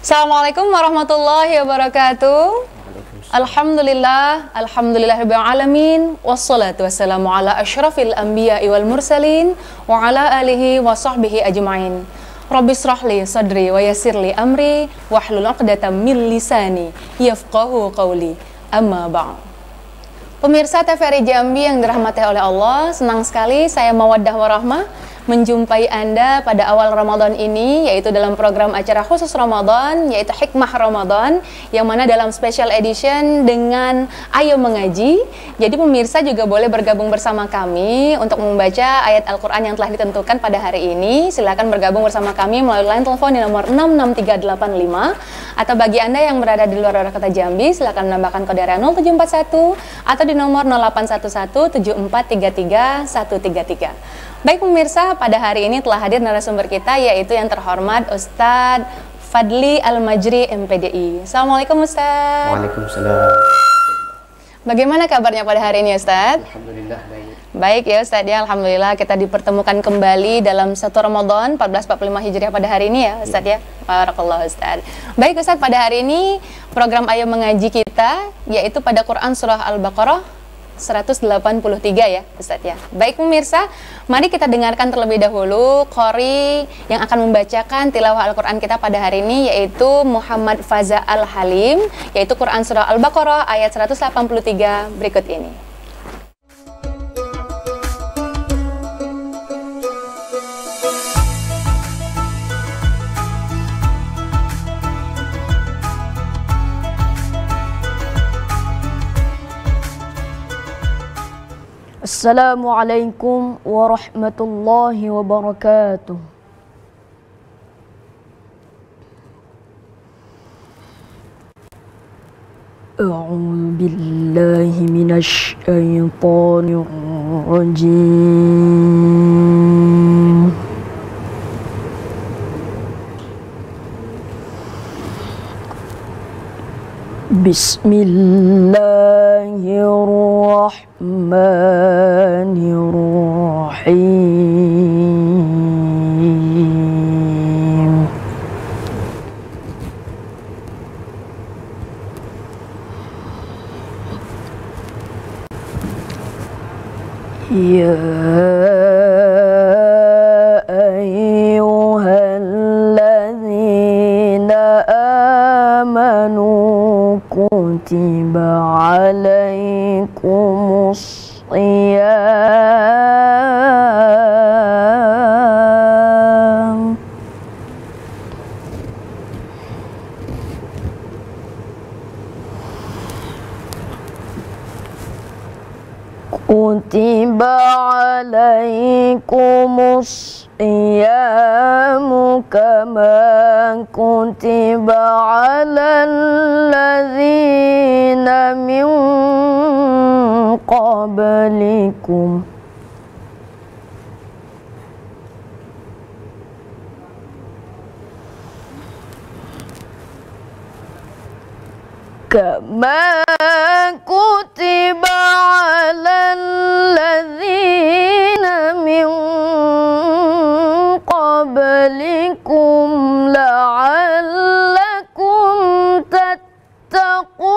Assalamualaikum warahmatullahi wabarakatuh. Alhamdulillahirabbil alamin wassalatu wassalamu ala asyrafil anbiya'i wal mursalin wa ala alihi wa sahbihi ajmain. Rabbis shrahli sadri wa yassirli amri wahlul 'uqdatam min lisani yafqahu qawli. Amma ba'd. Pemirsa TVRI Jambi yang dirahmati oleh Allah, senang sekali saya Mawaddah Warahmah menjumpai Anda pada awal Ramadan ini, yaitu dalam program acara khusus Ramadan, yaitu Hikmah Ramadan, yang mana dalam special edition dengan Ayo Mengaji. Jadi pemirsa juga boleh bergabung bersama kami untuk membaca ayat Al-Quran yang telah ditentukan pada hari ini. Silakan bergabung bersama kami melalui line telepon di nomor 66385, atau bagi Anda yang berada di luar kota Jambi, silakan menambahkan kode area 0741 atau di nomor 0811743333. Baik pemirsa, pada hari ini telah hadir narasumber kita, yaitu yang terhormat Ustadz Fadli Al-Majri MPDI. Assalamualaikum Ustadz. Waalaikumsalam. Bagaimana kabarnya pada hari ini Ustadz? Alhamdulillah baik. Baik ya Ustadz ya, Alhamdulillah kita dipertemukan kembali dalam 1 Ramadan 1445 Hijriah pada hari ini ya Ustadz ya. Barakallahu Ustadz. Baik Ustadz, pada hari ini program Ayo Mengaji kita yaitu pada Quran Surah Al-Baqarah 183 ya Ustadz ya. Baik pemirsa, mari kita dengarkan terlebih dahulu qori yang akan membacakan tilawah Al-Quran kita pada hari ini, yaitu Muhammad Faza Al-Halim, yaitu Quran Surah Al-Baqarah ayat 183 berikut ini. Assalamualaikum warahmatullahi wabarakatuh. A'udzu billahi minasy syaithanir rajim. Bismillahirrahmanirrahim. Ya ayyuhalladzina amanu kutiba alaikumus shiyam kutiba alaikumus Iyamu kama kutiba alal ladzina min qablikum kama kutiba alal ladzina min qablikum la'allakum tattaqun.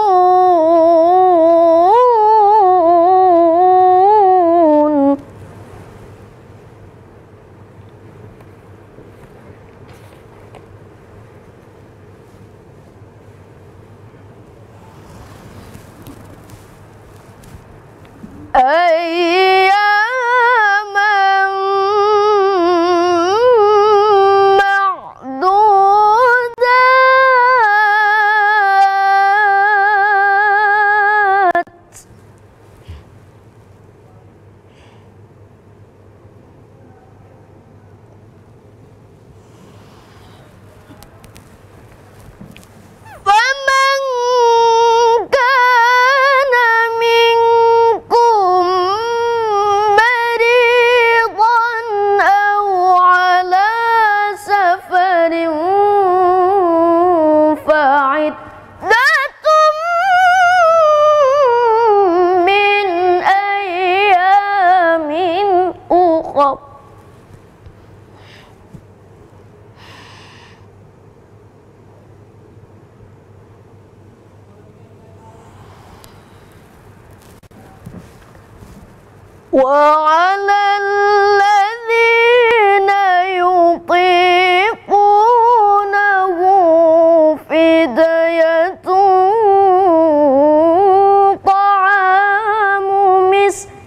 وعلى الذين يطيقونه فدية طعام مسكين.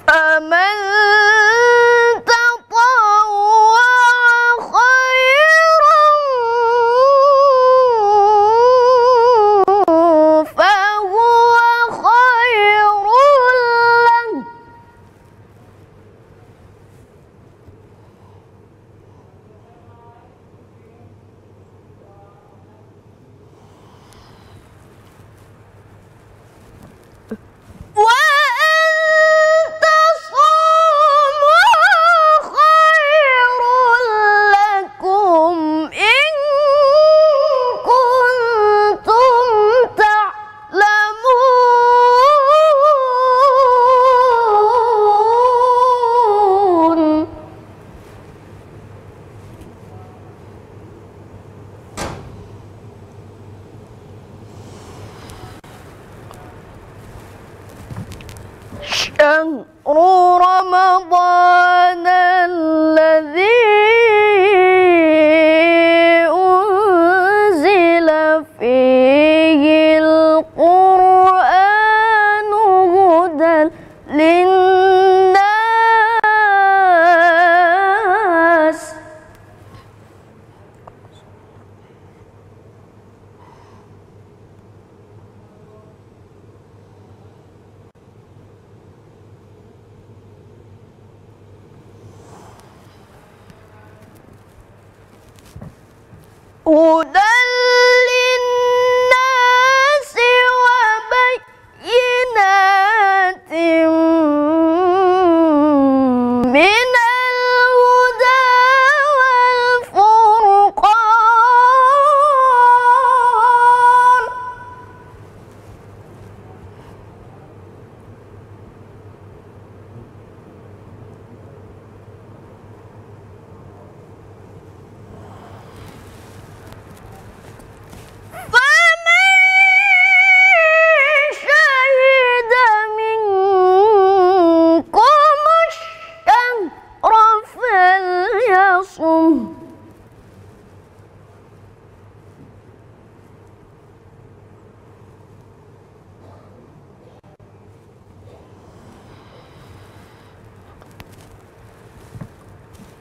فمن تطوع خيرا فهو خير له. شهر رمضان الذي أنزل فيه القرآن هدى للناس. هدى للناس وبينات من الهدى والفرقان.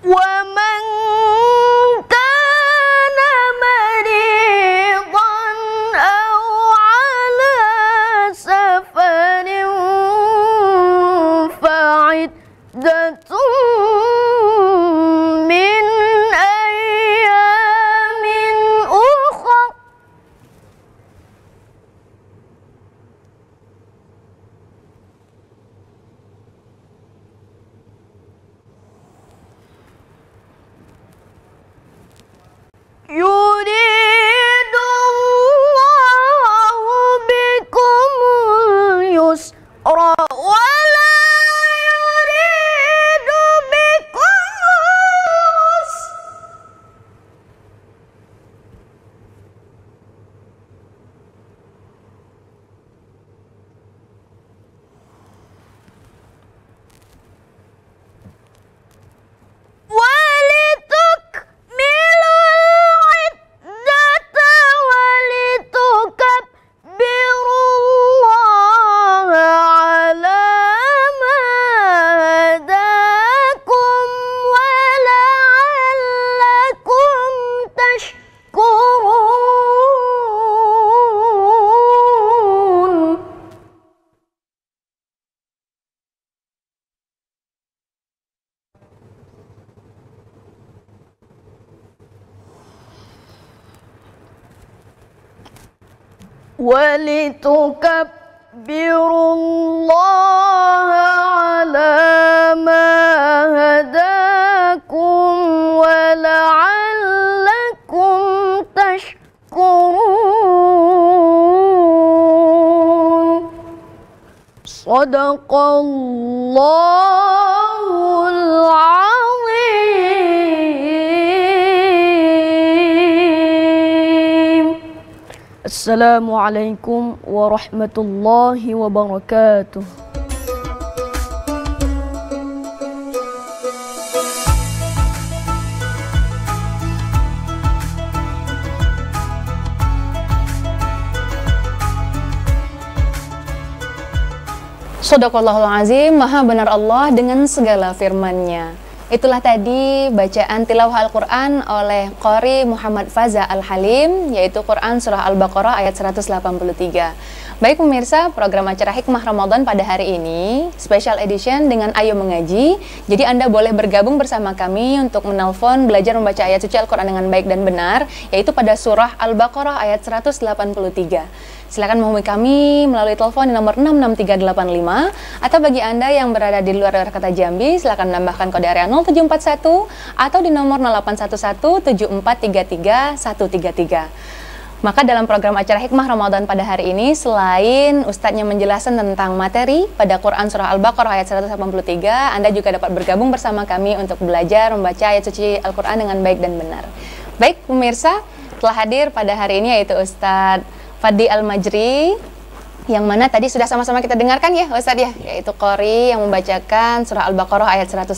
ومن كان مريضا أو على سفر فعدة من أيام أخر. يريد الله بكم اليسر ولا يريد بكم العسر. ولتكبروا الله على ما هداكم ولعلكم تشكرون. Sadaqallahul azim. Assalamualaikum warahmatullahi wabarakatuh. Shadaqallahul azim, maha benar Allah dengan segala firman-Nya. Itulah tadi bacaan tilawah Al-Quran oleh Qori Muhammad Faza Al-Halim, yaitu Quran Surah Al-Baqarah ayat 183. Baik pemirsa, program acara Hikmah Ramadan pada hari ini special edition dengan Ayo Mengaji. Jadi Anda boleh bergabung bersama kami untuk menelpon belajar membaca ayat suci Al-Quran dengan baik dan benar, yaitu pada Surah Al-Baqarah ayat 183. Silakan menghubungi kami melalui telepon di nomor 66385, atau bagi Anda yang berada di luar kota Jambi, silakan menambahkan kode area 0741 atau di nomor 08117433 133. Maka dalam program acara Hikmah Ramadan pada hari ini, selain Ustadznya menjelaskan tentang materi pada Quran Surah Al-Baqarah ayat 183, Anda juga dapat bergabung bersama kami untuk belajar membaca ayat suci Al-Quran dengan baik dan benar. Baik pemirsa, telah hadir pada hari ini yaitu Ustadz Fadli Al-Majri, yang mana tadi sudah sama-sama kita dengarkan ya Ustadz ya, yaitu Qori yang membacakan Surah Al-Baqarah ayat 183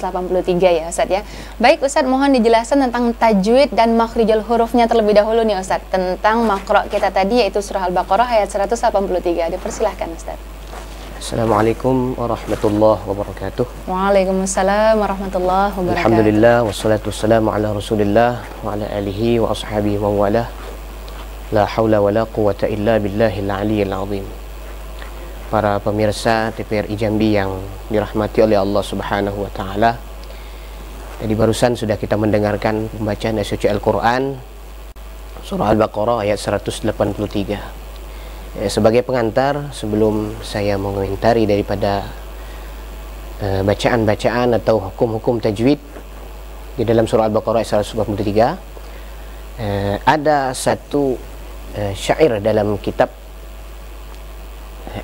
ya Ustadz ya. Baik Ustadz, mohon dijelaskan tentang tajwid dan makhrijul hurufnya terlebih dahulu nih Ustadz, tentang makro kita tadi yaitu Surah Al-Baqarah ayat 183. Dipersilahkan Ustadz. Assalamualaikum warahmatullahi wabarakatuh. Waalaikumsalam warahmatullahi wabarakatuh. Alhamdulillah wassalatu wassalamu ala Rasulillah wa ala alihi wa ashabihi wa wala. La haula wa la quwata illa billahil aliyyil azim. Para pemirsa TVRI Jambi yang dirahmati oleh Allah Subhanahu wa taala. Jadi barusan sudah kita mendengarkan pembacaan ayat suci Al-Qur'an Surah Al-Baqarah ayat 183. Sebagai pengantar, sebelum saya mengomentari daripada bacaan-bacaan atau hukum-hukum tajwid di dalam surah Al-Baqarah ayat 183, ada satu syair dalam kitab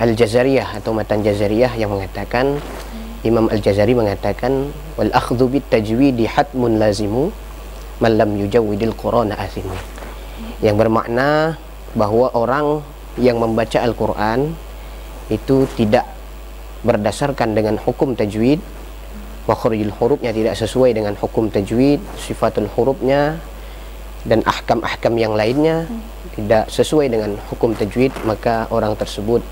Al-Jazariyah atau Matan Jazariyah yang mengatakan, Imam Al-Jazari mengatakan, wal akhdhu bit tajwidi hatmun lazimu man lam yujawwidil Qur'ana athimu, yang bermakna bahwa orang yang membaca Al-Quran itu tidak berdasarkan dengan hukum tajwid, makhrijul hurufnya tidak sesuai dengan hukum tajwid, sifatul hurufnya dan ahkam-ahkam yang lainnya tidak sesuai dengan hukum tajwid, maka orang tersebut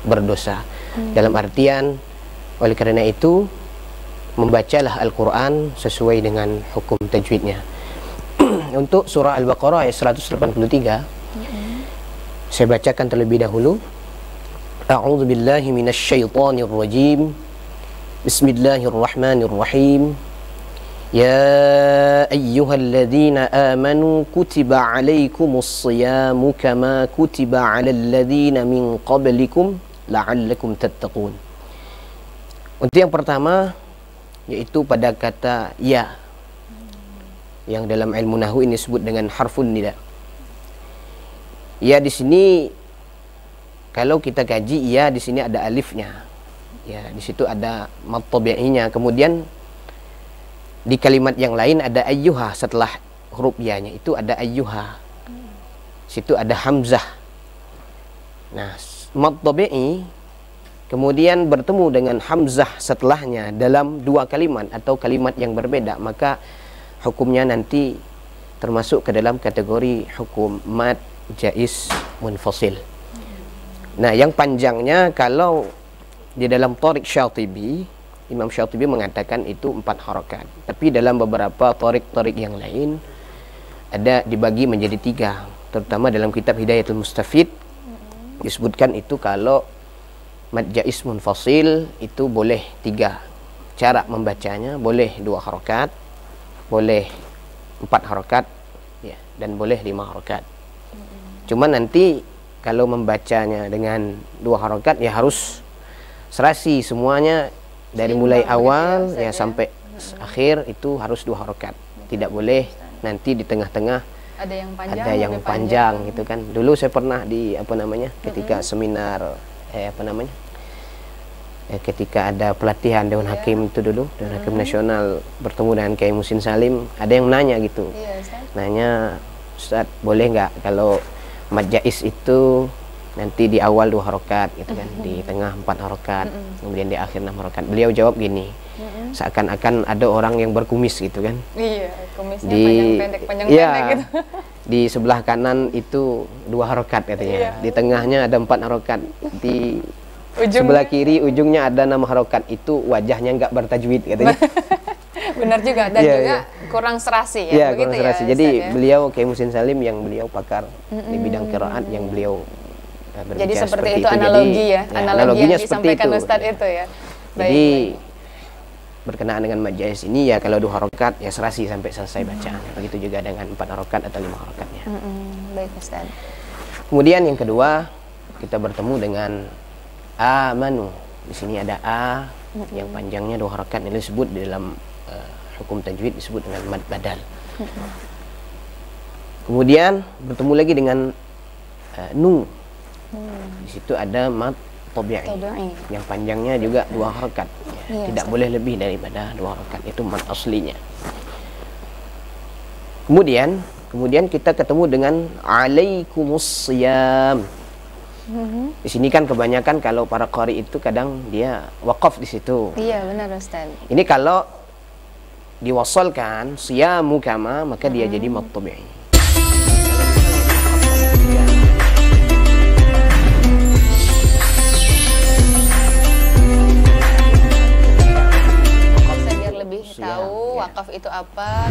berdosa. Dalam artian, oleh karena itu membacalah Al-Quran sesuai dengan hukum tajwidnya. Untuk surah Al-Baqarah ayat 183, saya bacakan terlebih dahulu. A'udzu billahi minasy syaithanir rajim. Bismillahirrahmanirrahim. Ya ayyuhalladzina amanu kutiba 'alaikumus shiyamu kama kutiba 'alal ladzina min qablikum la'allakum tattaqun. Untuk yang pertama yaitu pada kata ya, yang dalam ilmu nahwu ini disebut dengan harfun nida. Ya di sini kalau kita kaji, ya di sini ada alifnya. Ya di situ ada mad tabi'inya. Kemudian di kalimat yang lain ada ayyuha, setelah huruf ya-nya itu ada ayyuha. Situ ada hamzah. Nah, mad tabi'i kemudian bertemu dengan hamzah setelahnya dalam dua kalimat atau kalimat yang berbeda, maka hukumnya nanti termasuk ke dalam kategori hukum mad jaiz munfasil. Nah, yang panjangnya kalau di dalam Thariq Syatibi, Imam Syatibi mengatakan itu 4 harakat. Tapi dalam beberapa Thariq yang lain ada dibagi menjadi 3. Terutama dalam kitab Hidayatul Mustafid disebutkan itu kalau mad jaiz munfasil itu boleh 3 cara membacanya, boleh 2 harakat, boleh 4 harakat, ya, dan boleh 5 harakat. Cuma nanti kalau membacanya dengan 2 harakat ya harus serasi semuanya dari mulai awal ya sampai akhir itu harus 2 harakat. Tidak boleh nanti di tengah-tengah ada yang panjang gitu kan. Dulu saya pernah di ketika seminar ketika ada pelatihan Dewan Hakim itu dulu, Dewan Hakim Nasional bertemu dengan Kiai Muhsin Salim, ada yang nanya gitu. Nanya, Ustaz, boleh nggak kalau mad jaiz itu nanti di awal 2 harokat gitu kan, di tengah 4 harokat, kemudian di akhir 6 harokat. Beliau jawab gini, seakan-akan ada orang yang berkumis gitu kan. Iya, kumisnya panjang pendek gitu. Di sebelah kanan itu 2 harokat katanya, di tengahnya ada 4 harokat, di sebelah kiri ujungnya ada 6 harokat, itu wajahnya nggak bertajwid katanya. Benar juga, dan juga kurang serasi ya, begitu kurang serasi. ya. Jadi Ustaz, beliau Kiai Muhsin Salim yang beliau pakar di bidang qiraat, yang beliau jadi seperti itu analogi ya, analogi yang disampaikan Ustadz itu ya. Jadi berkenaan dengan mad jaiz ini ya, kalau 2 harokat ya serasi sampai selesai bacaan. Begitu juga dengan 4 harokat atau 5 harokatnya. Baik Ustaz. Kemudian yang kedua, kita bertemu dengan amanu. Di sini ada a yang panjangnya 2 harokat, ini disebut di dalam hukum tajwid disebut dengan mad badal. Kemudian bertemu lagi dengan nu. Di situ ada mad tabi'i yang panjangnya juga 2 harokat. Tidak boleh lebih daripada 2 harokat, itu mad aslinya. Kemudian kita ketemu dengan alaikumus siyam. Di sini kan kebanyakan kalau para qari itu kadang dia waqaf di situ. Iya, benar Ustaz. Ini kalau diwasalkan siyamu kama, maka dia jadi mad tabi'i. Tahu wakaf itu apa?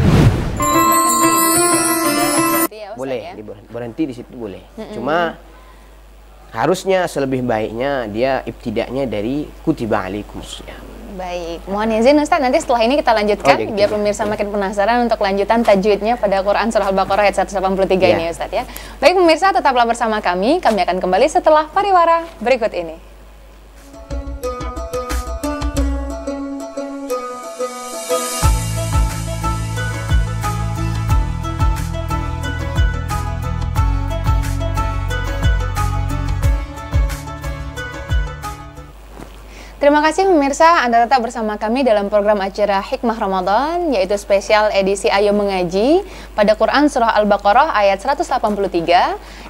Boleh berhenti di situ boleh. Cuma harusnya selebih baiknya dia ibtidaknya dari kutiba alaikumus syiyam. Baik, mohon izin Ustaz, nanti setelah ini kita lanjutkan biar pemirsa makin penasaran untuk lanjutan tajwidnya pada Quran surah Al-Baqarah ayat 183 ini Ustaz ya. Baik pemirsa, tetaplah bersama kami akan kembali setelah pariwara berikut ini. Terima kasih pemirsa, Anda tetap bersama kami dalam program acara Hikmah Ramadan, yaitu spesial edisi Ayo Mengaji pada Quran Surah Al-Baqarah ayat 183.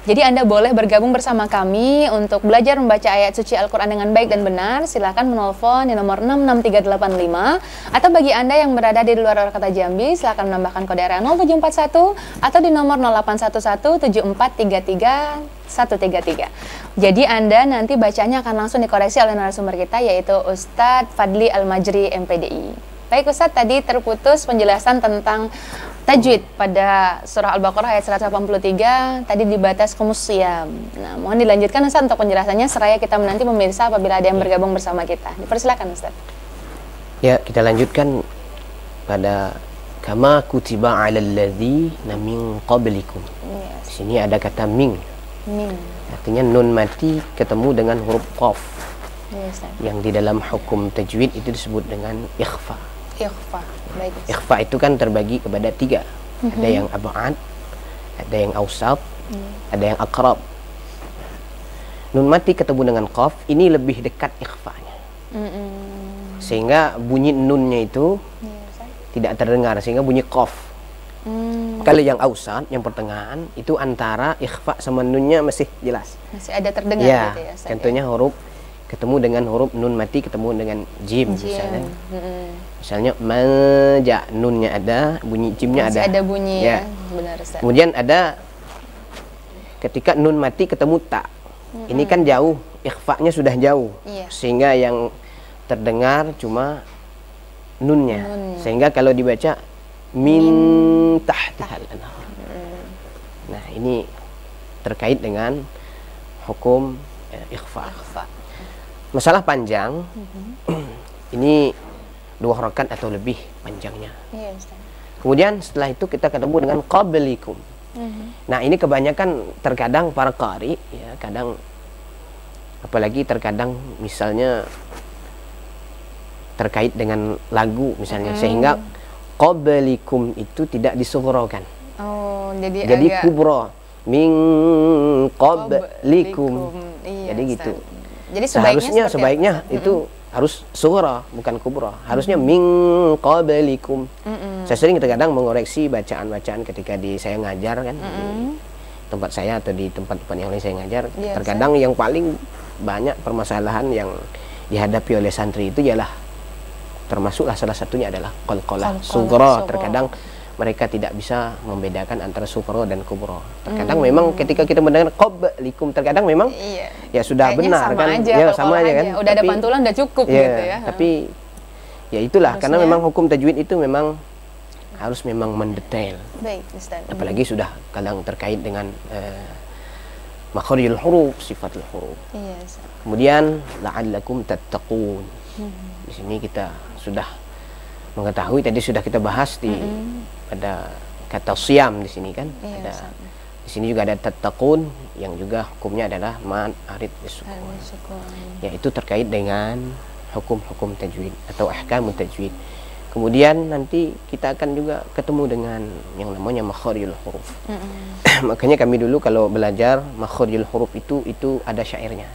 Jadi Anda boleh bergabung bersama kami untuk belajar membaca ayat suci Al-Quran dengan baik dan benar. Silahkan menelpon di nomor 66385, atau bagi Anda yang berada di luar kota Jambi, silahkan menambahkan kode area 0741 atau di nomor 08117433 Jadi Anda nanti bacanya akan langsung dikoreksi oleh narasumber kita, yaitu Ustadz Fadli Al-Majri MPDI. Baik Ustadz, tadi terputus penjelasan tentang tajwid pada surah Al-Baqarah ayat 183, tadi dibatas kumusiyam. Nah, mohon dilanjutkan Ustadz untuk penjelasannya, seraya kita menanti pemirsa apabila ada yang bergabung bersama kita. Dipersilakan Ustadz. Ya, kita lanjutkan pada kama kutiba 'alal ladzina min qablikum. Di sini ada kata min. Artinya nun mati ketemu dengan huruf qaf. Yang di dalam hukum tajwid itu disebut dengan ikhfa. Baik. Ikhfa itu kan terbagi kepada 3. Ada yang ab'ad, ada yang awsat, ada yang aqrab. Nun mati ketemu dengan qaf, ini lebih dekat ikhfanya. Sehingga bunyi nunnya itu tidak terdengar, sehingga bunyi qaf. Kalau yang awsat, yang pertengahan, itu antara ikhfa sama nunnya masih jelas. Masih ada terdengar ya, gitu ya Ustaz. Contohnya huruf ketemu dengan huruf nun mati ketemu dengan jim misalnya. Misalnya maja, nunnya ada, bunyi jimnya masih ada. Ada bunyi ya. Benar Ustaz. Kemudian ada ketika nun mati ketemu ta. Ini kan jauh, ikhfanya sudah jauh. Sehingga yang terdengar cuma nunnya. Sehingga kalau dibaca min tahtihal anhar. Nah, ini terkait dengan hukum ikhfa. Masalah panjang, ini 2 harokat atau lebih panjangnya. Kemudian setelah itu kita ketemu dengan qablikum. Nah, ini kebanyakan terkadang para qari ya, kadang apalagi terkadang misalnya terkait dengan lagu misalnya, sehingga qablikum itu tidak disughrakan. Oh, jadi agak kubra min qablikum. Iya, jadi gitu. Jadi sebaiknya Sebaiknya itu harus sughra bukan kubra. Harusnya min qablikum. Saya sering terkadang mengoreksi bacaan-bacaan ketika saya ngajar kan di tempat saya atau di tempat-tempat yang lain saya ngajar. Terkadang yang paling banyak permasalahan yang dihadapi oleh santri itu ialah termasuklah salah satunya adalah qalqalah sughra. Terkadang mereka tidak bisa membedakan antara sughra dan kubra. Terkadang memang ketika kita mendengar qablikum terkadang memang ya sudah kayaknya benar sama kan. aja, Ya sama aja kan. Udah ada pantulan udah cukup gitu ya. Tapi ya itulah karena Harusnya- memang hukum tajwid itu memang harus memang mendetail. Baik, Ustaz. Apalagi sudah kadang terkait dengan makharijul huruf, sifatul huruf. Iya, Ustaz. Kemudian la'allakum tattaqun. Di sini kita sudah mengetahui tadi sudah kita bahas di ada kata siam di sini kan. Iya, Ada Ustaz. di sini juga ada tattaqun yang juga hukumnya adalah mad arid bisukun. Syukur. Yaitu terkait dengan hukum-hukum tajwid atau ahkamut tajwid. Kemudian nanti kita akan juga ketemu dengan yang namanya makharijul huruf. Makanya kami dulu kalau belajar makharijul huruf itu ada syairnya.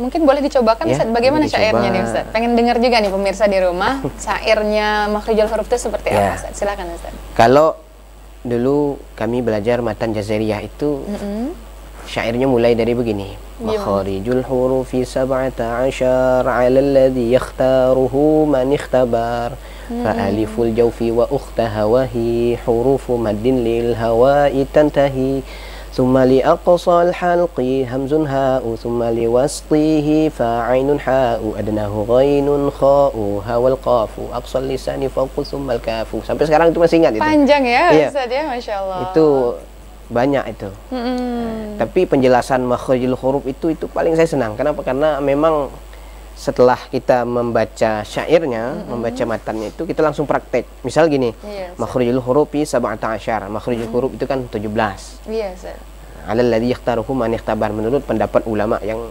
Mungkin boleh dicobakan Ya, Ustaz, bagaimana boleh dicoba. syairnya nih Ustaz? Pengen dengar juga nih pemirsa di rumah, syairnya makharijul huruf itu seperti Ya. apa Ustaz? Silakan Ustaz. Kalau dulu kami belajar matan Jazairiyah itu syairnya mulai dari begini. Makharijul hurufi sab'ata asyar 'ala alladhi yakhtaruhu man ikhtabar. Fa aliful jawfi wa ukhtaha wa hi hurufu maddin lil hawa'i tantahi. ثم لأقصى الحلق همز هاء ثم لوسطه فعين حاء أدناه غين خاء هاء القاف أقصى اللسان فوق ثم الكاف. Sampai sekarang itu masih ingat itu. Panjang ya Iya. Ustaz ya, Masya Allah. Itu banyak itu. Tapi penjelasan makharijul huruf itu paling saya senang. Kenapa? Karena memang setelah kita membaca syairnya, membaca matannya itu kita langsung praktek. Misal gini, Iya, Ustaz. makharijul hurufi sab'ata asyar. Makharijul huruf itu kan 17. Iya Ustaz. Alal ladzi yakhtaruhu man ikhtabar, menurut pendapat ulama yang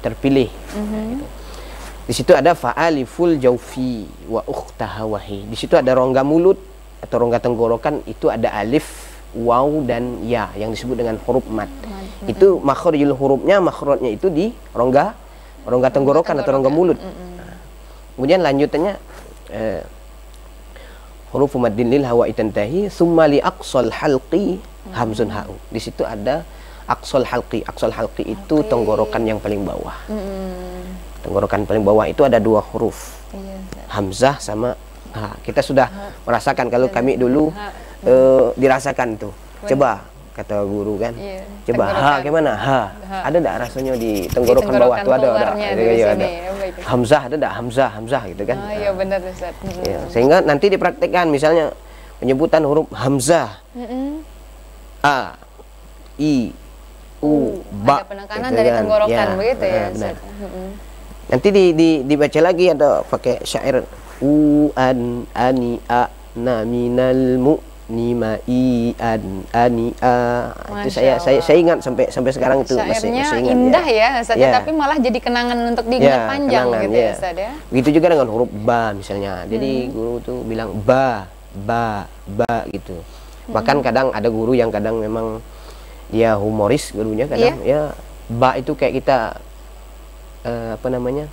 terpilih. Gitu. Di situ ada fa'aliful jawfi wa ukhtaha wahi. Di situ ada rongga mulut atau rongga tenggorokan, itu ada alif, waw dan ya yang disebut dengan huruf mad. Itu makharijul hurufnya, makhrajnya itu di rongga tenggorokan atau rongga mulut. Kemudian lanjutannya huruf maddin lil hawa'i tantahi summa li aqsal halqi hamzun ha'u. Di situ ada aqsal halqi. Aqsal halqi itu tenggorokan yang paling bawah. Tenggorokan paling bawah itu ada 2 huruf. Iya Ustaz. Hamzah sama ha. Kita sudah merasakan kalau kami dulu dirasakan tuh. Coba kata guru kan. Iya, Coba ha tenggorokan. gimana? Ha. Ada enggak rasanya di tenggorokan bawah tuh ada. keluarnya di Iya, sini. ada. Ya, baik. Hamzah ada enggak? Hamzah gitu kan. Oh iya benar Ustaz. Ya, sehingga nanti dipraktekkan misalnya penyebutan huruf hamzah. A, I, U, Ba. Ada penekanan gitu dari kan. tenggorokan begitu ya benar. Ustaz. Nanti dibaca lagi ada pakai syair u an ani a na minal mu'ni ma i an ani a. Itu Masya saya ingat sampai sekarang itu masih Syairnya ingat. indah ya Ustaz, Ya. tapi malah jadi kenangan untuk diingat panjang kenangan, gitu ya Ustaz ya. Begitu juga dengan huruf ba misalnya. Jadi guru tuh bilang ba gitu. Bahkan kadang ada guru yang kadang memang dia humoris gurunya kadang ya ba itu kayak kita apa namanya?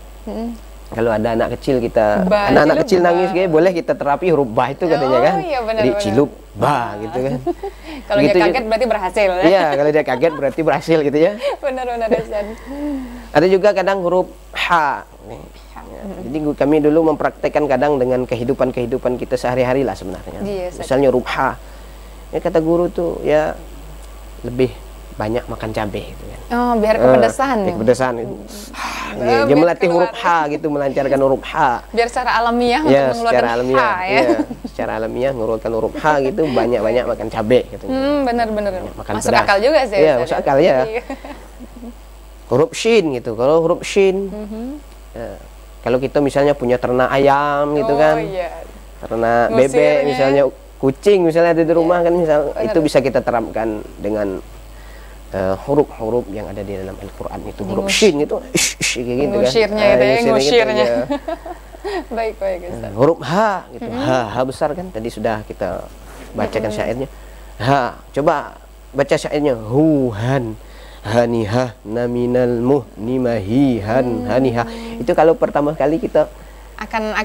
Kalau ada anak kecil Ba, anak-anak cilup kecil ba. nangis kayak boleh kita terapi huruf ba itu katanya kan. iya, benar, Jadi benar. cilup ba gitu kan. Kalau dia Begitu kaget juga- berarti berhasil ya. Iya, kalau dia kaget berarti berhasil gitu ya. Benar-benar Ustaz. Ada juga kadang huruf ha. Ya, jadi kami dulu mempraktekkan kadang dengan kehidupan kita sehari-hari lah sebenarnya. Iya, Ustaz. Misalnya huruf ha. Ya kata guru tuh ya lebih banyak makan cabai gitu kan. Oh, biar kepedesan. Biar kepedesan. Dia biar melatih huruf keluar. ha gitu, melancarkan huruf ha. Biar secara alamiah untuk Ya, mengeluarkan secara alamiah. H ya. Ya, secara alamiah mengeluarkan huruf ha gitu banyak-banyak makan cabai gitu. Benar-benar. Makan Masuk pedas. akal juga sih. Iya, Ustaz, masuk akal ya. Iya. Huruf shin gitu. Kalau huruf shin ya, kalau kita misalnya punya ternak ayam gitu Oh, kan. iya. Ternak Ngusirnya. bebek misalnya, kucing misalnya ada di rumah kan misal benar. itu bisa kita terapkan dengan huruf-huruf yang ada di dalam Al-Qur'an itu. Huruf shin itu kayak gitu kan. Ngusirnya itu ya, ngusirnya gitu, ngusirnya. ya. Baik Ustaz. Huruf ha gitu. Ha besar kan tadi sudah kita bacakan syairnya. Ha, coba baca syairnya. Huhan hanihah naminal muhnimahihan hanihah. Itu kalau pertama kali kita akan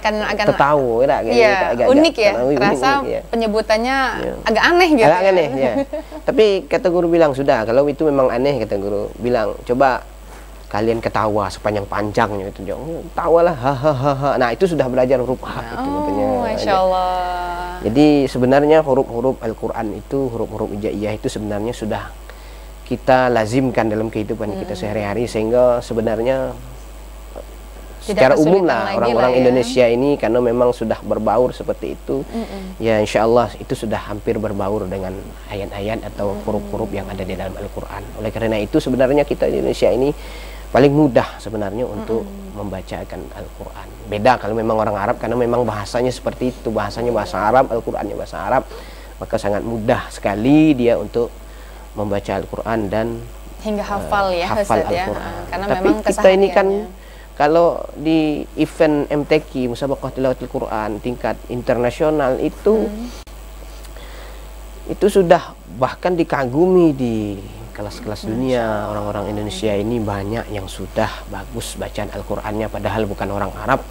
tahu ya, iya, unik ya, terasa ya. Penyebutannya agak aneh gitu. Agak aneh ya. Tapi kata guru bilang sudah, kalau itu memang aneh, kata guru bilang coba kalian ketawa sepanjang panjangnya gitu. Tawalah hahaha. Nah, itu sudah belajar huruf A itu katanya. Masya Allah. Jadi sebenarnya huruf-huruf Al-Qur'an itu, huruf-huruf hijaiyah itu sebenarnya sudah kita lazimkan dalam kehidupan kita sehari-hari, sehingga sebenarnya secara umum lah orang-orang Indonesia ini, karena memang sudah berbaur seperti itu, ya insya Allah itu sudah hampir berbaur dengan ayat-ayat atau huruf-huruf yang ada di dalam Al-Quran. Oleh karena itu sebenarnya kita di Indonesia ini paling mudah sebenarnya untuk membacakan Al-Quran. Beda kalau memang orang Arab, karena memang bahasanya seperti itu, bahasanya bahasa Arab, Al-Qurannya bahasa Arab, maka sangat mudah sekali dia untuk membaca Al-Quran dan hingga hafal ya, hafal Al-Quran. Karena tapi memang kita ini kan kalau di event MTQ Musabaqah Tilawatul Quran tingkat internasional itu sudah bahkan dikagumi di kelas-kelas dunia. Orang-orang Indonesia ini banyak yang sudah bagus bacaan Al-Qur'annya, padahal bukan orang Arab,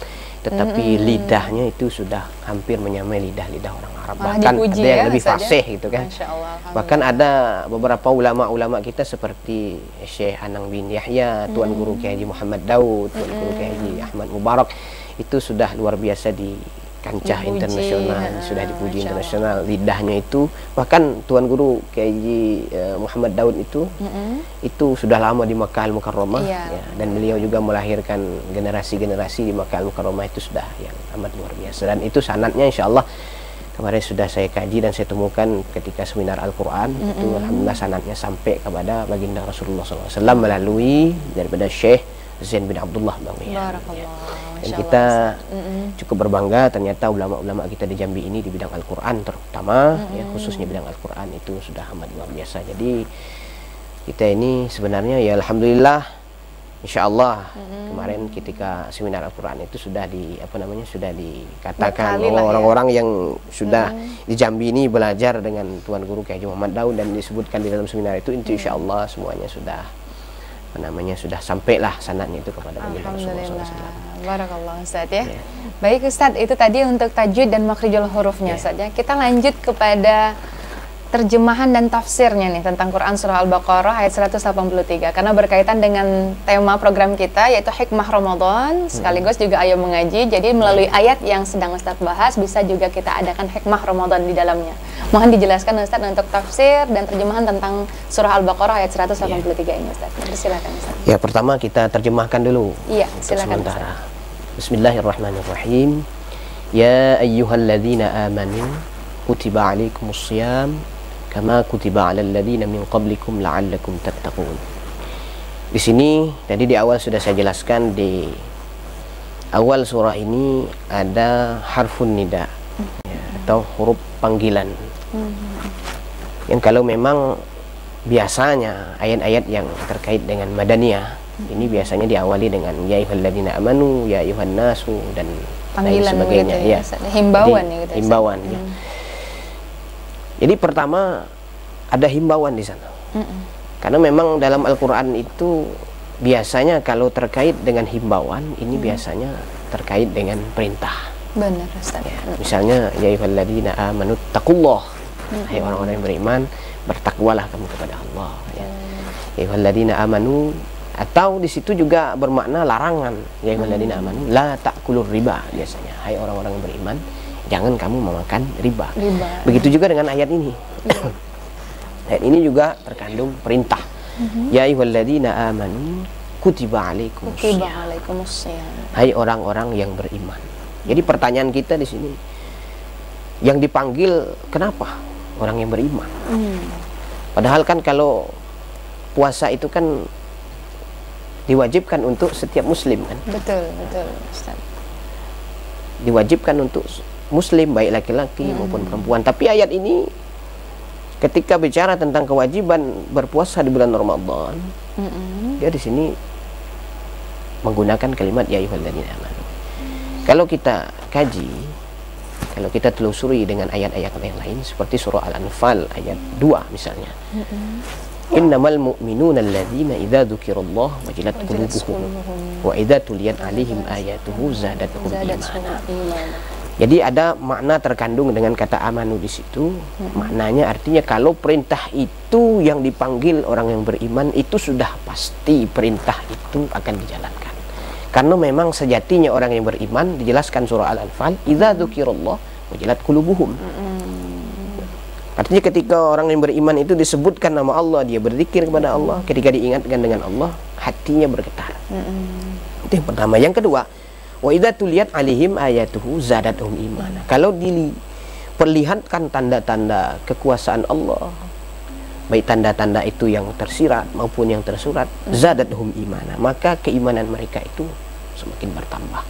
tetapi lidahnya itu sudah hampir menyamai lidah-lidah orang Arab. Bahkan ada yang lebih fasih gitu kan. Bahkan ada beberapa ulama-ulama kita seperti Syekh Anang bin Yahya, Tuan Guru Kiai Haji Muhammad Daud, Tuan Guru Kiai Haji Ahmad Mubarak, itu sudah luar biasa di kancah internasional, sudah dipuji internasional lidahnya itu. Bahkan Tuan Guru Kiai Haji Muhammad Daud itu sudah lama di Makkah Al-Mukarramah, ya, dan beliau juga melahirkan generasi-generasi di Makkah Al-Mukarramah, itu sudah yang amat luar biasa. Dan itu sanadnya insya Allah kemarin sudah saya kaji dan saya temukan ketika seminar Al-Quran, itu alhamdulillah sanadnya sampai kepada baginda Rasulullah SAW melalui daripada Syekh Zain bin Abdullah Bangmian. Dan kita cukup berbangga ternyata ulama-ulama kita di Jambi ini di bidang Al-Quran terutama, ya, khususnya bidang Al-Quran itu sudah amat luar biasa. Jadi kita ini sebenarnya ya alhamdulillah, insya Allah kemarin ketika seminar Al-Quran itu sudah sudah dikatakan orang-orang yang sudah di Jambi ini belajar dengan Tuan Guru Kiai Haji Muhammad Daud, dan disebutkan di dalam seminar itu insya Allah semuanya sudah sudah sampailah sanadnya itu kepada baginda Rasulullah SAW. Barakallah Ustaz ya. Baik Ustaz, itu tadi untuk tajwid dan makhrijul hurufnya Ustaz ya. Kita lanjut kepada terjemahan dan tafsirnya nih tentang Quran Surah Al-Baqarah ayat 183, karena berkaitan dengan tema program kita yaitu Hikmah Ramadan sekaligus juga Ayo Mengaji. Jadi melalui ayat yang sedang Ustaz bahas bisa juga kita adakan Hikmah Ramadan di dalamnya. Mohon dijelaskan Ustaz untuk tafsir dan terjemahan tentang Surah Al-Baqarah ayat 183 ini Ustaz. Silakan Ustaz. Ya, pertama kita terjemahkan dulu. Iya, silakan sementara. Bismillahirrahmanirrahim. Ya ayyuhalladzina amanu kutiba alaikumusiyam kama kutiba 'alal ladzina min qablikum la'allakum tattaqun. Di sini tadi di awal sudah saya jelaskan, di awal surah ini ada harfun nida, ya, atau huruf panggilan. Yang kalau memang biasanya ayat-ayat yang terkait dengan madaniyah ini biasanya diawali dengan ya ayyuhalladzina amanu, ya ayyuhan nasu, dan lain sebagainya, gitu ya. Himbauan ya gitu. Himbauan ya. Jadi pertama ada himbauan di sana. Karena memang dalam Al-Quran itu biasanya kalau terkait dengan himbauan ini biasanya terkait dengan perintah. Benar Ustaz. Ya, misalnya ya ayyuhalladzina amanu taqullah. Hai orang-orang yang beriman, bertakwalah kamu kepada Allah. Ya ayyuhalladzina amanu, atau di situ juga bermakna larangan. Ya ayyuhalladzina amanu la ta'kulur riba, biasanya hai orang-orang yang beriman, jangan kamu memakan riba. Begitu juga dengan ayat ini. Ayat ini juga terkandung perintah. Ya ayyuhalladzina amanu kutiba alaikumusiyam. Hai orang-orang yang beriman. Jadi pertanyaan kita di sini, yang dipanggil kenapa orang yang beriman? Padahal kan kalau puasa itu kan diwajibkan untuk setiap muslim kan? Betul Ustaz. Diwajibkan untuk muslim, baik laki-laki maupun perempuan. Tapi ayat ini ketika bicara tentang kewajiban berpuasa di bulan Ramadan, dia di sini menggunakan kalimat ya ayyuhalladzina amanu. Kalau kita kaji, kalau kita telusuri dengan ayat-ayat yang lain seperti surah Al-Anfal ayat 2 misalnya, Innamal mu'minuna alladzina idza dzukirallah wajilat qulubuhum wa idza tuliyat 'alaihim ayatuhu zadatuhum imana. Jadi ada makna terkandung dengan kata amanu di situ. Maknanya artinya kalau perintah itu yang dipanggil orang yang beriman itu sudah pasti perintah itu akan dijalankan. Karena memang sejatinya orang yang beriman dijelaskan surah Al-Anfal, idza dzukirallah wajilat qulubuhum. Artinya ketika orang yang beriman itu disebutkan nama Allah, dia berzikir kepada Allah, ketika diingatkan dengan Allah, hatinya bergetar. Itu yang pertama. Yang kedua, wa idza tuliyat 'alaihim ayatuhu zadatuhum imana. Kalau diperlihatkan tanda-tanda kekuasaan Allah, baik tanda-tanda itu yang tersirat maupun yang tersurat, zadatuhum imana, maka keimanan mereka itu semakin bertambah.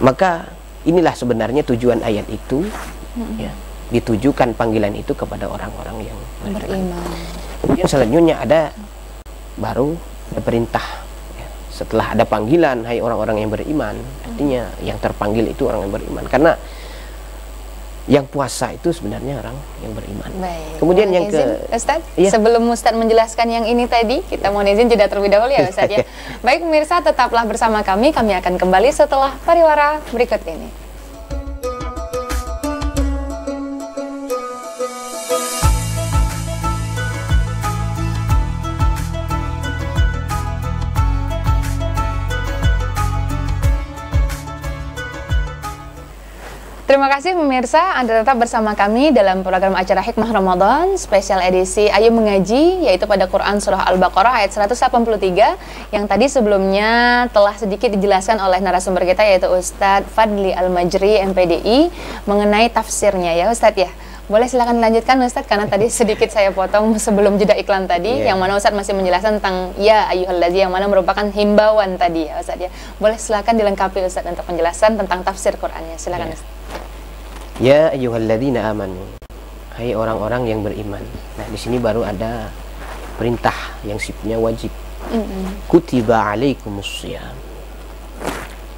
Maka inilah sebenarnya tujuan ayat itu, ya, ditujukan panggilan itu kepada orang-orang yang beriman. Kemudian selanjutnya ada baru ada perintah, ya. Setelah ada panggilan, hai orang-orang yang beriman, artinya yang terpanggil itu orang yang beriman, karena yang puasa itu sebenarnya orang yang beriman. Baik. Kemudian yang Ustaz, ya. sebelum Ustaz menjelaskan yang ini tadi, kita mohon izin jeda terlebih dahulu ya Ustaz ya. Baik pemirsa, tetaplah bersama kami akan kembali setelah pariwara berikut ini. Terima kasih pemirsa, Anda tetap bersama kami dalam program acara Hikmah Ramadan spesial edisi Ayo Mengaji, yaitu pada Quran Surah Al-Baqarah ayat 183 yang tadi sebelumnya telah sedikit dijelaskan oleh narasumber kita, yaitu Ustadz Fadli Al-Majri MPDI, mengenai tafsirnya ya Ustadz ya. Boleh silakan dilanjutkan Ustadz, karena tadi sedikit saya potong sebelum jeda iklan tadi, yang mana Ustadz masih menjelaskan tentang ya ayyuhallazina, yang mana merupakan himbauan tadi ya Ustadz ya. Boleh silakan dilengkapi Ustadz untuk penjelasan tentang tafsir Qurannya, silakan Ustadz. Ya ayyuhalladzina amanu, hai orang-orang yang beriman. Nah, di sini baru ada perintah yang sifatnya wajib. Kutiba alaikumusshiyam,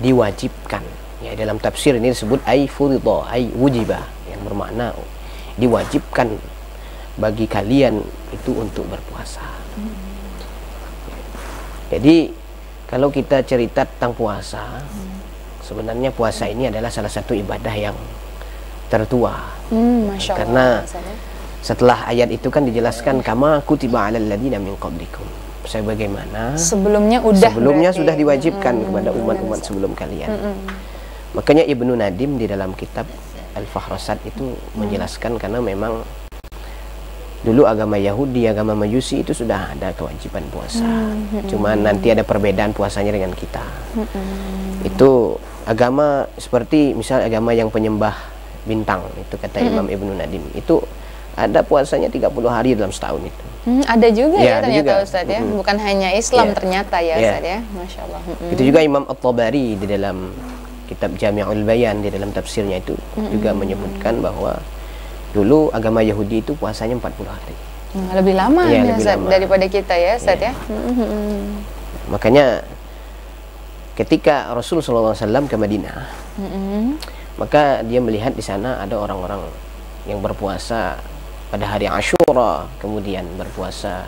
diwajibkan. Ya, dalam tafsir ini disebut ai furidha, ai wujiba, yang bermakna diwajibkan bagi kalian itu untuk berpuasa. Jadi kalau kita cerita tentang puasa, sebenarnya puasa ini adalah salah satu ibadah yang tertua. Masya Allah. Karena setelah ayat itu kan dijelaskan kama kutiba 'alal ladzina min qablikum, sebagaimana sebelumnya sudah diwajibkan kepada umat-umat sebelum kalian. Makanya Ibnu Nadim di dalam kitab Al-Fahrasat itu menjelaskan, karena memang dulu agama Yahudi, agama Majusi itu sudah ada kewajiban puasa. Cuman nanti ada perbedaan puasanya dengan kita. Itu agama seperti misal agama yang penyembah bintang, itu kata Imam Ibnu Nadim, itu ada puasanya 30 hari dalam setahun itu. Ada juga ya ternyata juga. Ustaz ya, bukan hanya Islam ternyata ya Ustaz ya. Masya Allah. Itu juga Imam At-Tabari di dalam kitab Jami'ul Bayan, di dalam tafsirnya itu juga menyebutkan bahwa dulu agama Yahudi itu puasanya 40 hari. Lebih lama ya, lebih lama daripada kita ya Ustaz ya. Makanya ketika Rasul SAW ke Madinah, maka dia melihat di sana ada orang-orang yang berpuasa pada hari Ashura, kemudian berpuasa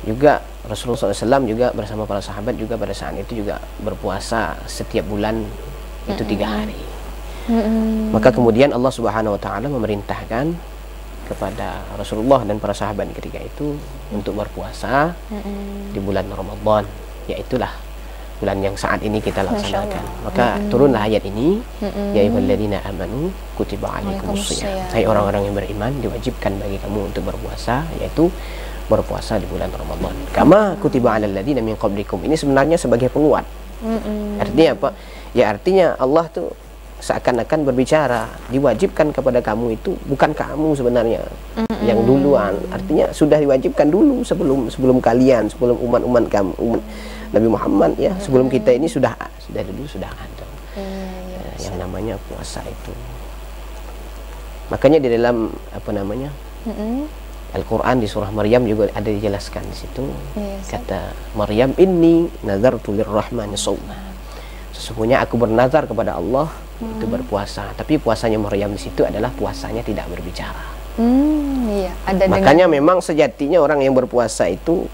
juga. Rasulullah SAW juga bersama para sahabat juga pada saat itu juga berpuasa setiap bulan itu 3 hari. Maka kemudian Allah Subhanahu Wa Taala memerintahkan kepada Rasulullah dan para sahabat ketika itu untuk berpuasa di bulan Ramadan, yaitulah bulan yang saat ini kita laksanakan. Maka turunlah ayat ini, ya ayyuhalladzina amanu kutiba alaikumusshiyam, hai orang-orang yang beriman, diwajibkan bagi kamu untuk berpuasa, yaitu berpuasa di bulan Ramadan. Kama kutiba alal ladzina min qablikum, ini sebenarnya sebagai penguat. Artinya apa? Ya artinya Allah tuh seakan-akan berbicara, diwajibkan kepada kamu itu bukan kamu sebenarnya yang duluan. Artinya sudah diwajibkan dulu sebelum kalian, sebelum umat-umat kamu, umat Nabi Muhammad ya, sebelum kita ini sudah dulu sudah ada yang namanya puasa itu. Makanya di dalam apa namanya Al-Quran di surah Maryam juga ada dijelaskan di situ. Kata Maryam, inni nazartu lirrahmani shauma, sesungguhnya aku bernazar kepada Allah itu berpuasa. Tapi puasanya Maryam di situ adalah puasanya tidak berbicara. Iya, ada Makanya dengan memang sejatinya orang yang berpuasa itu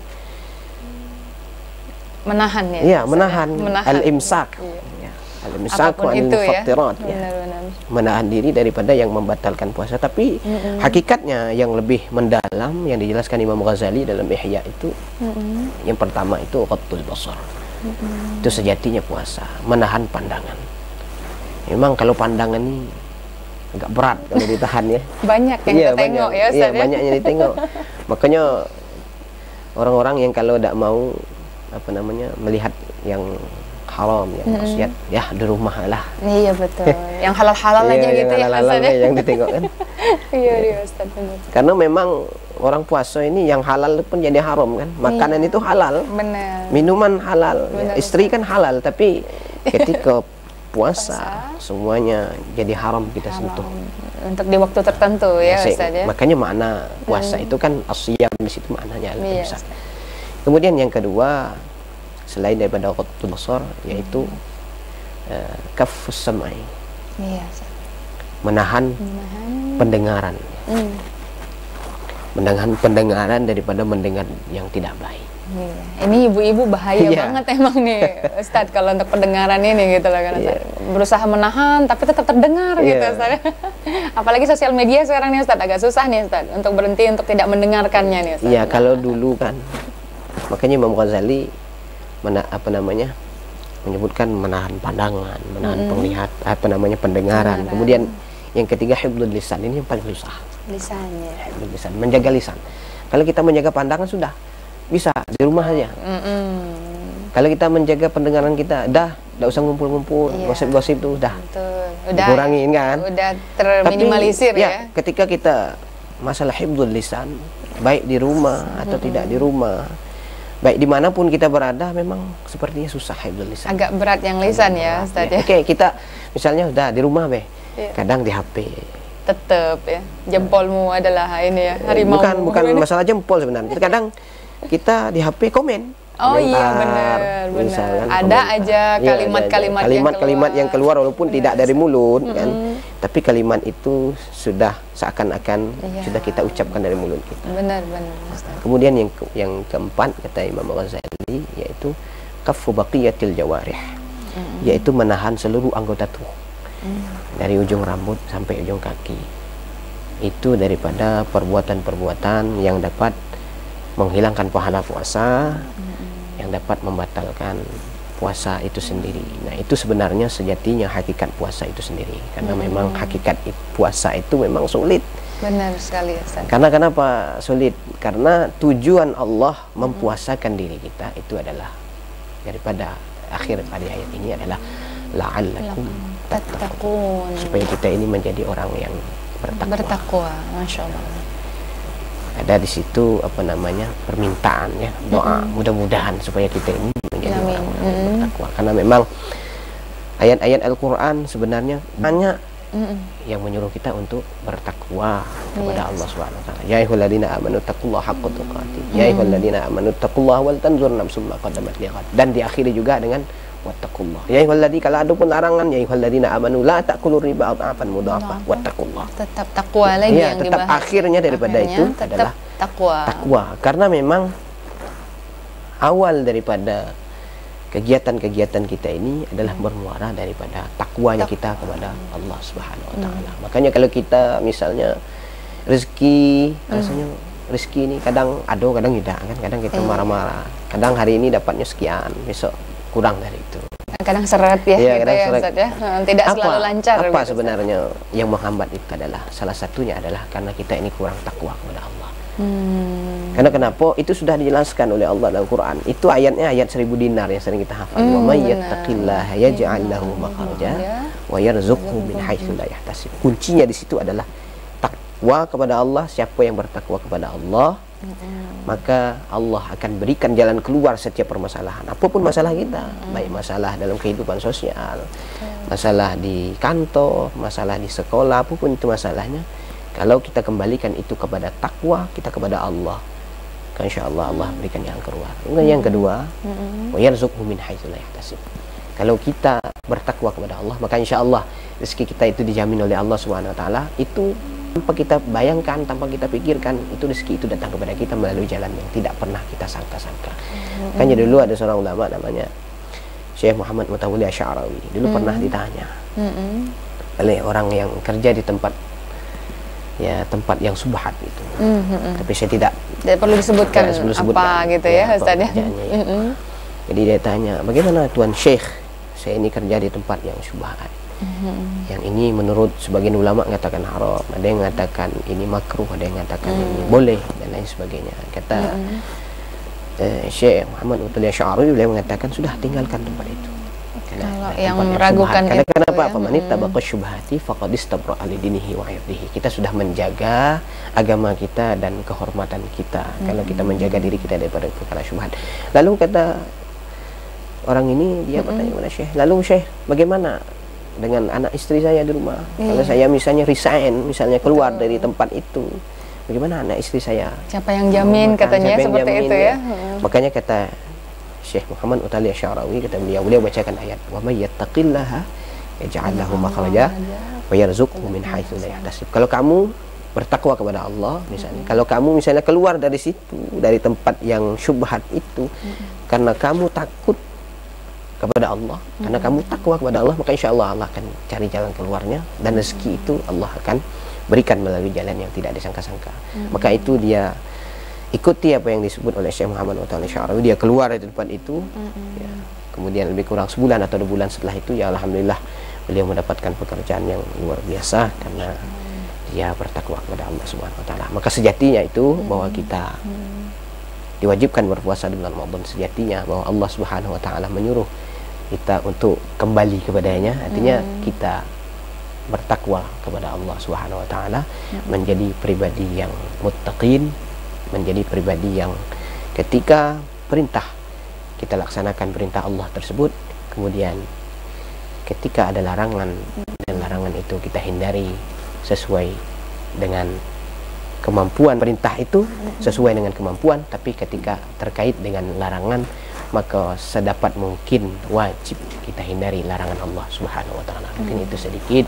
menahan ya. ya Ustaz, menahan al-imsak. Iya. Ya, al-imsak Apapun wa itu ya. al-mufattirat ya. Benar-benar. Menahan diri daripada yang membatalkan puasa. Tapi hakikatnya yang lebih mendalam yang dijelaskan Imam Ghazali dalam Ihya itu yang pertama itu ghaddul basar. Itu sejatinya puasa, menahan pandangan. Memang kalau pandangan ini agak berat kalau ditahan ya. Banyak yang Iya, kita tengok banyak. ya Ustaz Iya, ya. banyak yang ditengok. Makanya orang-orang yang kalau tidak mau apa namanya melihat yang haram yang maksiat ya di rumah lah. Iya betul. Yang halal-halal aja Iya, yang gitu ya halal-halal Ustaz ya. yang ditengok kan. Iya, iya Ustaz benar. Karena memang orang puasa ini yang halal pun jadi haram kan. Makanan itu halal, Benar. minuman halal, ya, Benar, istri kan halal, tapi ketika puasa semuanya jadi haram kita sentuh. Untuk di waktu tertentu ya Ustaz ya. Makanya makna puasa itu kan asyam di situ maknanya Iya, al-imsak. Kemudian yang kedua selain daripada ghaddul basar yaitu kaffus sam'i, Iya Ustaz. menahan pendengaran. Menahan pendengaran daripada mendengar yang tidak baik. Iya. Ini ibu-ibu bahaya Iya. banget emang nih Ustaz kalau untuk pendengaran ini gitu lah kan Ustaz. Berusaha menahan tapi tetap terdengar gitu Iya. Ustaz. Apalagi sosial media sekarang nih Ustaz agak susah nih Ustaz untuk berhenti untuk tidak mendengarkannya nih Ustaz. Iya, kalau dulu kan makanya Imam Ghazali menyebutkan menahan pandangan, menahan pendengaran. Kemudian yang ketiga hifdzul lisan, ini yang paling susah. Lisannya. Hifdzul lisan, menjaga lisan. Kalau kita menjaga pandangan sudah bisa di rumah aja. Kalau kita menjaga pendengaran kita, tidak usah ngumpul-ngumpul, Iya. gosip-gosip tuh udah Betul. Udah dikurangin kan. Udah terminimalisir Tapi, ya. ketika kita masalah hifdzul lisan, baik di rumah atau tidak di rumah, baik dimanapun kita berada, memang sepertinya susah hifdzul lisan. Agak berat yang lisan ya Ustaz ya. Oke, kita misalnya udah di rumah Iya. kadang di HP. Tetep ya. Jempolmu adalah ini ya harimau. Bukan masalah jempol sebenarnya. Kadang kita di HP komen. Oh iya komentar, benar. misalkan Ada komentar. aja Iya, kalimat-kalimat yang keluar walaupun tidak dari mulut kan, Mm-mm. tapi kalimat itu sudah seakan-akan Iya. sudah kita ucapkan dari mulut kita. Benar Ustaz. Kemudian yang keempat kata Imam Ghazali yaitu kaffu baqiyatil jawarih, yaitu menahan seluruh anggota tubuh dari ujung rambut sampai ujung kaki, itu daripada perbuatan-perbuatan yang dapat menghilangkan pahala puasa, yang dapat membatalkan puasa itu sendiri. Nah, itu sebenarnya sejatinya hakikat puasa itu sendiri, karena memang hakikat puasa itu memang sulit. Benar sekali Ustaz. Karena kenapa sulit? Karena tujuan Allah mempuasakan diri kita itu adalah daripada akhir pada ayat ini adalah la'allakum tattaqun, supaya kita ini menjadi orang yang bertakwa. Masya Allah. Ada di situ permintaan ya, doa mudah-mudahan supaya kita ini menjadi Amin. orang yang bertakwa. Karena memang ayat-ayat Al-Quran sebenarnya banyak yang menyuruh kita untuk bertakwa kepada Allah Subhanahu wa taala. Ya ayyuhalladzina amanu taqullaha haqqa tuqatih. Ya ayyuhalladzina amanu taqullaha wal tanzur nafsum ma qaddamat lighad. Dan diakhiri juga dengan wattaqullah. Ya ayyuhalladzina, kalau ada pun larangan, ya ayyuhalladzina amanu la ta'kulur riba adhafan mudhafah wattaqullah. Tetap takwa lagi Ya, yang tetap dibahas. akhirnya daripada itu tetap adalah takwa. takwa. Karena memang awal daripada kegiatan-kegiatan kita ini adalah bermuara daripada takwanya kita kepada Allah Subhanahu wa taala. Makanya kalau kita misalnya rezeki, rasanya rezeki ini kadang ada, kadang tidak kan. Kadang kita marah-marah. Kadang hari ini dapatnya sekian, besok kurang dari itu. Kadang seret ya, Iya, gitu kadang ya seret. Ustaz ya. Tidak selalu lancar. Apa gitu, sebenarnya yang menghambat itu adalah salah satunya adalah karena kita ini kurang takwa kepada Allah. Karena kenapa? Itu sudah dijelaskan oleh Allah dalam Quran. Itu ayatnya ayat 1000 dinar yang sering kita hafal. Wa may yattaqillaha yaj'al lahu makhraja wa yarzuqhu min haitsu la yahtasib. Kuncinya di situ adalah takwa kepada Allah. Siapa yang bertakwa kepada Allah, maka Allah akan berikan jalan keluar setiap permasalahan. Apapun masalah kita, baik masalah dalam kehidupan sosial, masalah di kantor, masalah di sekolah, apapun itu masalahnya, kalau kita kembalikan itu kepada takwa kita kepada Allah, insyaallah Allah berikan jalan keluar. Kemudian yang kedua, wa yarzuqhu min haitsu la yahtasib. Kalau kita bertakwa kepada Allah, maka insyaallah rezeki kita itu dijamin oleh Allah Subhanahu wa taala. Itu Tanpa kita bayangkan, tanpa kita pikirkan, itu rezeki itu datang kepada kita melalui jalan yang tidak pernah kita sangka-sangka. Makanya dulu ada seorang ulama namanya Syekh Muhammad Mutawalli Asy'arawi. Dulu pernah ditanya oleh orang yang kerja di tempat yang subhat itu. Tapi saya tidak perlu disebutkan apa gitu ya, Ustaz ya. Jadi dia tanya, bagaimana Tuan Syekh, saya ini kerja di tempat yang subhat. Yang ini menurut sebagian ulama mengatakan haram, ada yang mengatakan ini makruh, ada yang mengatakan ini boleh dan lain sebagainya. Kata Syekh Muhammad Mutawalli Asy'arawi, beliau mengatakan sudah tinggalkan tempat itu. Kalau yang meragukan karena itu kenapa? ya? Famanit tabaqa syubhati faqad istabra li dinihi wa 'irdihi. Kita sudah menjaga agama kita dan kehormatan kita kalau kita menjaga diri kita daripada perkara syubhat. Lalu kata orang ini, dia bertanya kepada Syekh, lalu Syekh, bagaimana dengan anak istri saya di rumah? Kalau saya misalnya resign, misalnya keluar dari tempat itu, bagaimana anak istri saya? Siapa yang jamin, katanya seperti itu ya. Makanya kata Syekh Muhammad Mutawalli Asy'arawi, kata beliau bacakan ayat, wa may yattaqillaha yaj'al lahu makhraja wa yarzuqhu min haitsu la yahtasib. Kalau kamu bertakwa kepada Allah, misalnya, kalau kamu misalnya keluar dari situ, dari tempat yang syubhat itu, karena kamu takut kepada Allah, karena kamu takwa kepada Allah, maka insya Allah Allah akan cari jalan keluarnya, dan rezeki itu Allah akan berikan melalui jalan yang tidak disangka-sangka. Maka itu dia ikuti apa yang disebut oleh Syekh Muhammad Mutawalli Asy'arawi. Dia keluar dari tempat itu, ya, kemudian lebih kurang sebulan atau 2 bulan setelah itu, ya alhamdulillah beliau mendapatkan pekerjaan yang luar biasa karena dia bertakwa kepada Allah Subhanahu wa taala. Maka sejatinya itu bahwa kita diwajibkan berpuasa di bulan Ramadan, sejatinya bahwa Allah Subhanahu wa taala menyuruh kita untuk kembali kepadanya, artinya kita bertakwa kepada Allah Subhanahu wa taala, menjadi pribadi yang muttaqin, menjadi pribadi yang ketika perintah kita laksanakan perintah Allah tersebut, kemudian ketika ada larangan dan larangan itu kita hindari sesuai dengan kemampuan. Perintah itu sesuai dengan kemampuan, tapi ketika terkait dengan larangan, maka sedapat mungkin wajib kita hindari larangan Allah Subhanahu wa taala. Mungkin itu sedikit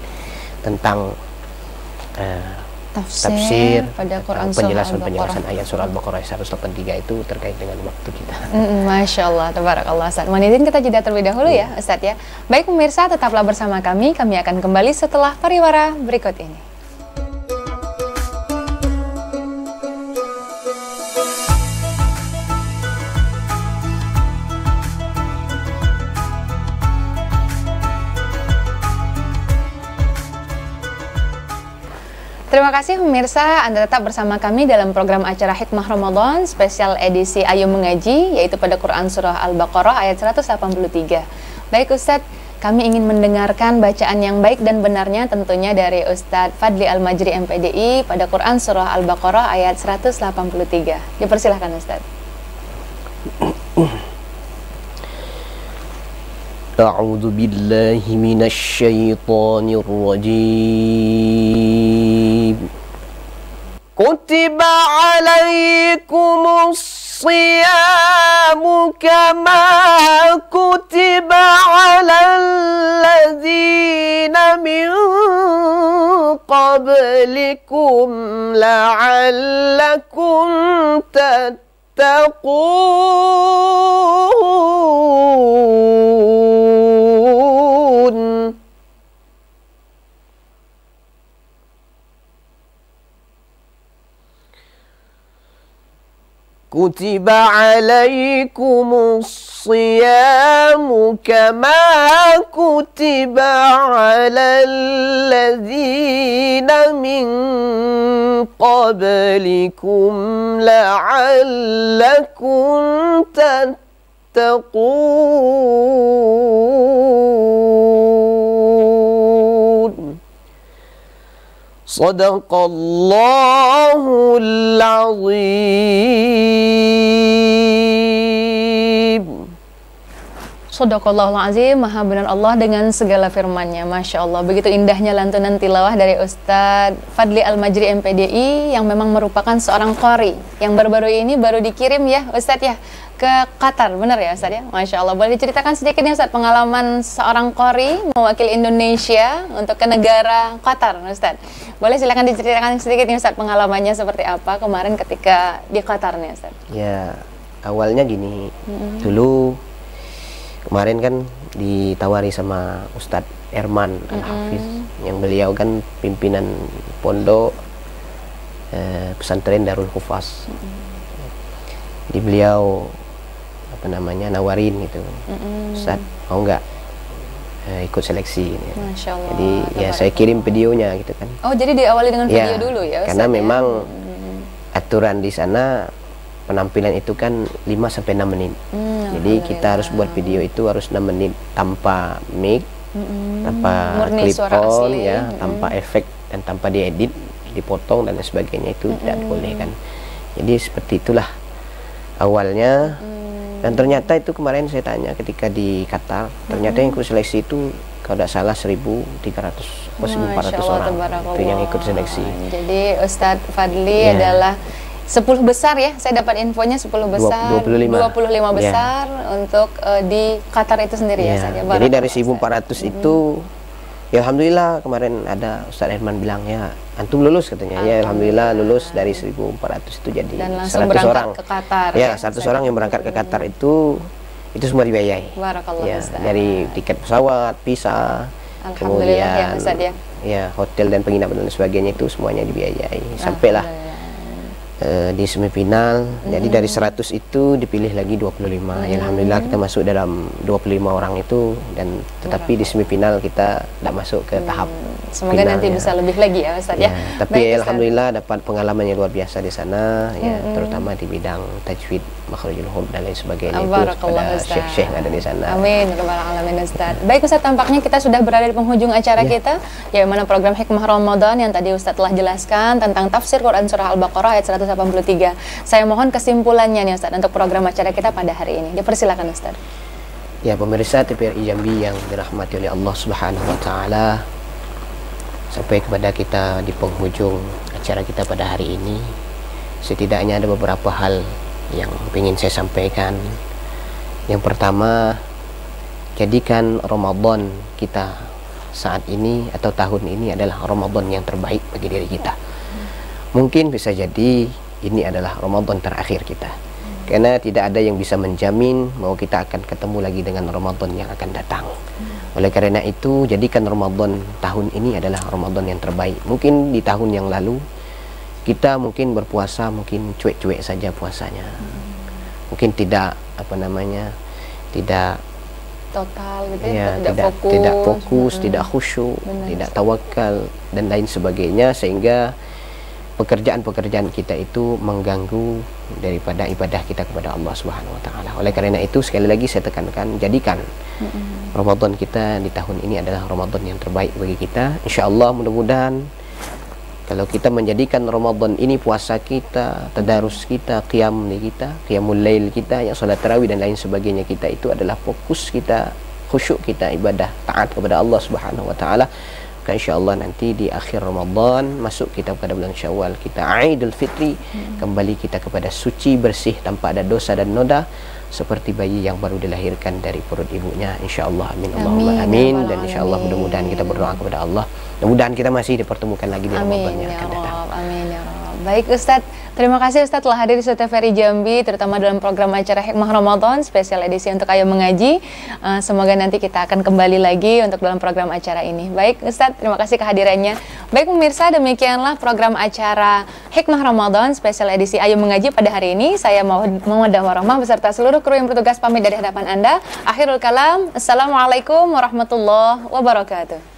tentang tafsir pada Quran, penjelasan ayat surah Al-Baqarah 183 itu terkait dengan waktu kita. Masya Allah, tabarakallah Ustaz. Mohon izin kita jeda terlebih dahulu ya Ustaz ya. Baik pemirsa, tetaplah bersama kami akan kembali setelah pariwara berikut ini. Terima kasih pemirsa, Anda tetap bersama kami dalam program acara Hikmah Ramadan spesial edisi Ayo Mengaji, yaitu pada Quran Surah Al-Baqarah ayat 183. Baik Ustadz, kami ingin mendengarkan bacaan yang baik dan benarnya tentunya dari Ustadz Fadli Al-Majri MPDI pada Quran Surah Al-Baqarah ayat 183. Dipersilahkan Ustadz. A'udzu billahi minasy syaithanir rajim. Kutiba 'alaikumus siyamu kama kutiba 'alal ladzina min qablikum la'allakum tattaqun. Kutiba alaikumus siyamu kama kutiba alal ladzina min qablikum la'allakum tattaqun. Sadaqallahul azim. Sadaqallahul azim, maha benar Allah dengan segala firman-Nya. Masya Allah, begitu indahnya lantunan tilawah dari Ustadz Fadli Al-Majri MPDI yang memang merupakan seorang qari yang baru-baru ini baru dikirim ya Ustadz ya ke Qatar, benar ya Ustadz ya? Masya Allah, boleh diceritakan sedikit nih Ustadz pengalaman seorang qari mewakili Indonesia untuk ke negara Qatar Ustadz. Boleh silakan diceritakan sedikit nih Ustadz, pengalamannya seperti apa kemarin ketika di Qatar nih Ustadz? Ya, awalnya gini. Dulu kemarin kan ditawari sama Ustadz Erman Al-Hafiz, yang beliau kan pimpinan pondok pesantren Darul Hufaz. Di beliau nawarin gitu, Ustadz mau nggak ikut seleksi ini. Masya Allah. Jadi ya saya kirim videonya gitu kan. Oh, jadi diawali dengan video Ya, dulu ya Ustadz? karena memang aturan di sana penampilan itu kan 5-6 menit. Jadi kita harus buat video itu harus 6 menit tanpa mic, tanpa Murni clip suara on asli. ya, tanpa efek dan tanpa diedit, dipotong dan lain sebagainya, itu tidak boleh kan. Jadi seperti itulah awalnya. Dan ternyata itu kemarin saya tanya ketika di Qatar, ternyata yang ikut seleksi itu kalau tidak salah 1.300 atau 1.400 orang itu yang ikut seleksi. Jadi Ustadz Fadli adalah 10 besar ya, saya dapat infonya 10 besar, 25 besar untuk di Qatar itu sendiri ya. Jadi dari 1.400 itu ya alhamdulillah kemarin ada Ustadz Herman bilang ya antum lulus katanya. Ya alhamdulillah lulus dari 1.400 itu jadi dan langsung 100 orang ke Qatar. Ya, 100 orang yang berangkat ke Qatar itu semua dibiayai. Barakallah Ya, Ustadz. dari tiket pesawat, visa, Alhamdulillah ya Ustadz ya. Ya, hotel dan penginapan dan sebagainya itu semuanya dibiayai. Sampailah di semifinal. Jadi dari 100 itu dipilih lagi 25. Ya, alhamdulillah kita masuk dalam 25 orang itu, dan tetapi di semifinal kita tidak masuk ke tahap Semoga final, nanti bisa lebih lagi ya Ustadz ya. Tapi Baik, alhamdulillah dapat pengalaman yang luar biasa di sana ya, terutama di bidang tajwid, makhrajul huruf dan lain sebagainya itu pada syekh-syekh yang ada di sana. Amin, rabbal alamin Ustadz. Baik Ustadz, tampaknya kita sudah berada di penghujung acara kita, yaitu mana program Hikmah Ramadan yang tadi Ustadz telah jelaskan tentang tafsir Quran surah Al-Baqarah ayat 183. Saya mohon kesimpulannya nih Ustadz untuk program acara kita pada hari ini. Dipersilakan Ustadz. Ya, pemirsa TVRI Jambi yang dirahmati oleh Allah Subhanahu wa taala, sampai kepada kita di penghujung acara kita pada hari ini, setidaknya ada beberapa hal yang ingin saya sampaikan. Yang pertama, jadikan Ramadan kita saat ini atau tahun ini adalah Ramadan yang terbaik bagi diri kita. Mungkin bisa jadi ini adalah Ramadan terakhir kita, karena tidak ada yang bisa menjamin bahwa kita akan ketemu lagi dengan Ramadan yang akan datang. Oleh karena itu, jadikan Ramadan tahun ini adalah Ramadan yang terbaik. Mungkin di tahun yang lalu kita mungkin berpuasa mungkin cuek-cuek saja puasanya, mungkin tidak tidak total gitu ya, tidak fokus, tidak khusyuk, tidak tawakal dan lain sebagainya, sehingga pekerjaan-pekerjaan kita itu mengganggu daripada ibadah kita kepada Allah Subhanahu wa taala. Oleh karena itu, sekali lagi saya tekankan, jadikan Ramadan kita di tahun ini adalah Ramadan yang terbaik bagi kita. Insyaallah, mudah-mudahan kalau kita menjadikan Ramadan ini puasa kita, tadarus kita, qiyamul lail kita, yang salat tarawih dan lain sebagainya kita itu adalah fokus kita, khusyuk kita, ibadah taat kepada Allah Subhanahu wa taala. InsyaAllah nanti di akhir Ramadan masuk kita pada bulan Syawal, kita Aidul Fitri, kembali kita kepada suci, bersih, tanpa ada dosa dan noda, seperti bayi yang baru dilahirkan dari perut ibunya. InsyaAllah, amin, Allahumma amin. Dan InsyaAllah mudah-mudahan kita berdoa kepada Allah, mudah-mudahan kita masih dipertemukan lagi di Ramadan yang akan datang. Amin ya Rabb. Baik Ustadz, terima kasih Ustadz telah hadir di TVRI Jambi, terutama dalam program acara Hikmah Ramadan spesial edisi untuk Ayo Mengaji. Semoga nanti kita akan kembali lagi untuk dalam program acara ini. Baik Ustadz, terima kasih kehadirannya. Baik pemirsa, demikianlah program acara Hikmah Ramadan spesial edisi Ayo Mengaji pada hari ini. Saya Muhammadah Warahmah beserta seluruh kru yang bertugas pamit dari hadapan Anda. Akhirul kalam, Assalamualaikum warahmatullahi wabarakatuh.